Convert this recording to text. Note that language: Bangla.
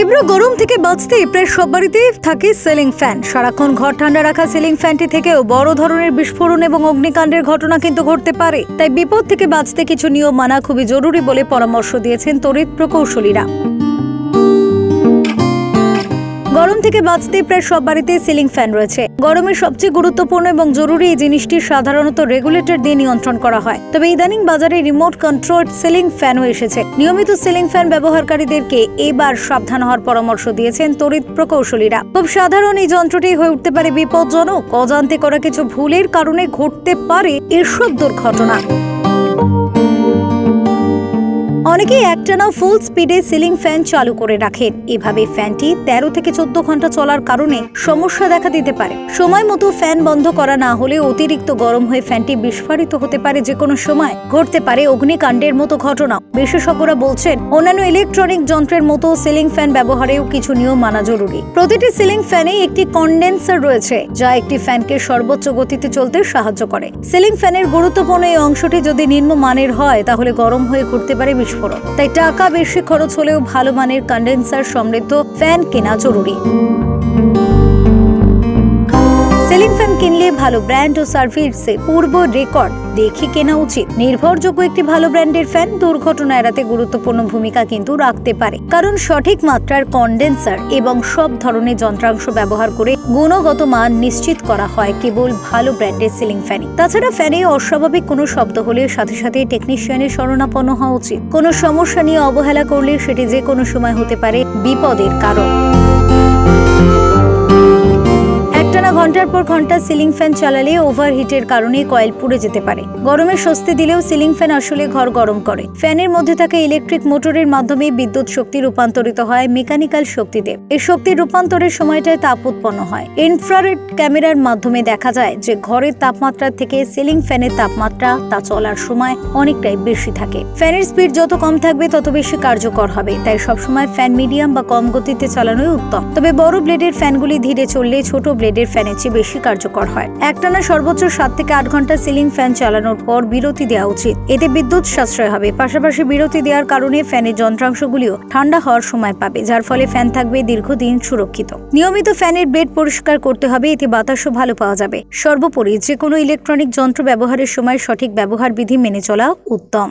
তীব্র গরম থেকে বাঁচতে প্রায় সব বাড়িতেই থাকে সিলিং ফ্যান। সারাক্ষণ ঘর ঠান্ডা রাখা সিলিং ফ্যানটি থেকেও বড় ধরনের বিস্ফোরণ এবং অগ্নিকাণ্ডের ঘটনা কিন্তু ঘটতে পারে। তাই বিপদ থেকে বাঁচতে কিছু নিয়ম মানা খুবই জরুরি বলে পরামর্শ দিয়েছেন তড়িৎ প্রকৌশলীরা। গরম থেকে বাঁচতে প্রায় সব বাড়িতে সিলিং ফ্যান রয়েছে। গরমের সবচেয়ে গুরুত্বপূর্ণ এবং জরুরি এই জিনিসটি সাধারণত রেগুলেটর দিয়ে নিয়ন্ত্রণ করা হয়, তবে ইদানিং বাজারে রিমোট কন্ট্রোলড সিলিং ফ্যানও এসেছে। নিয়মিত সিলিং ফ্যান ব্যবহারকারীদেরকে এবার সাবধান হওয়ার পরামর্শ দিয়েছেন তড়িৎ প্রকৌশলীরা। খুব সাধারণ এই যন্ত্রটি হয়ে উঠতে পারে বিপজ্জনক। অজান্তে করা কিছু ভুলের কারণে ঘটতে পারে এসব দুর্ঘটনা। অনেকেই একটানা ফুল স্পিডে সিলিং ফ্যান চালু করে রাখেন। এভাবে ফ্যানটি 13 থেকে 14 ঘন্টা চলার কারণে সমস্যা দেখা দিতে পারে। সময় মতো ফ্যান বন্ধ করা না হলে অতিরিক্ত গরম হয়ে ফ্যানটি বিস্ফোরিত হতে পারে। যে কোনো সময় ঘটতে পারে অগ্নিকাণ্ডের মতো ঘটনা। বিশেষজ্ঞরা বলছেন অন্যান্য ইলেকট্রনিক যন্ত্রের মতো সিলিং ফ্যান ব্যবহারেও কিছু নিয়ম মানা জরুরি। প্রতিটি সিলিং ফ্যানে একটি কন্ডেন্সার রয়েছে, যা একটি ফ্যানকে সর্বোচ্চ গতিতে চলতে সাহায্য করে। সিলিং ফ্যানের গুরুত্বপূর্ণ এই অংশটি যদি নিম্নমানের হয় তাহলে গরম হয়ে ঘুরতে পারে বিস্ফোরণ। তাই টাকা বেশি খরচ হলেও ভালো মানের কন্ডেন্সার সমৃদ্ধ ফ্যান কেনা জরুরি। সিলিং ফ্যান কিনলে ভালো ব্র্যান্ড ও সার্ভিসের পূর্ব রেকর্ড দেখে কেনা উচিত। নির্ভরযোগ্য একটি ভালো ব্র্যান্ডের ফ্যান দুর্ঘটনা এড়াতে গুরুত্বপূর্ণ ভূমিকা কিন্তু রাখতে পারে, কারণ সঠিক মাত্রার কন্ডেন্সার এবং সব ধরনের যন্ত্রাংশ ব্যবহার করে গুণগত মান নিশ্চিত করা হয় কেবল ভালো ব্র্যান্ডের সিলিং ফ্যানে। তাছাড়া ফ্যানে অস্বাভাবিক কোনো শব্দ হলে সাথে সাথে টেকনিশিয়ানের শরণাপন্ন হওয়া উচিত। কোনো সমস্যা নিয়ে অবহেলা করলে সেটি যে কোনো সময় হতে পারে বিপদের কারণ। ঘন্টার পর ঘন্টা সিলিং ফ্যান চালালে ওভারহিটের কারণে কয়েল পুড়ে যেতে পারে। গরমে স্বস্তি দিলেও সিলিং ফ্যান আসলে ঘর গরম করে। ফ্যানের মধ্যে থাকা ইলেকট্রিক মোটরের মাধ্যমে বিদ্যুৎ শক্তি রূপান্তরিত হয় মেকানিক্যাল শক্তিতে। এই শক্তির রূপান্তরের সময়টায় তাপ উৎপন্ন হয়। ইনফ্রারেড ক্যামেরার মাধ্যমে দেখা যায় যে ঘরের তাপমাত্রা থেকে সিলিং ফ্যানের তাপমাত্রা তা চলার সময় অনেকটাই বেশি থাকে। ফ্যানের স্পিড যত কম থাকবে তত বেশি কার্যকর হবে। তাই সবসময় ফ্যান মিডিয়াম বা কম গতিতে চালানোই উত্তম। তবে বড় ব্লেডের ফ্যানগুলি ধীরে চললে ছোট ব্লেডের ফ্যানের চেয়ে বেশি কার্যকর হয়। একটানা সর্বোচ্চ 7 থেকে 8 ঘন্টা সিলিং ফ্যান চালানোর পর বিরতি দেওয়া উচিত। এতে বিদ্যুৎ সাশ্রয় হবে। পাশাপাশি বিরতি দেওয়ার কারণে ফ্যানের যন্ত্রাংশগুলিও ঠান্ডা হওয়ার সময় পাবে, যার ফলে ফ্যান থাকবে দীর্ঘদিন সুরক্ষিত। নিয়মিত ফ্যানের ব্লেড পরিষ্কার করতে হবে, এতে বাতাসও ভালো পাওয়া যাবে। সর্বোপরি যে কোনো ইলেকট্রনিক যন্ত্র ব্যবহারের সময় সঠিক ব্যবহার বিধি মেনে চলা উত্তম।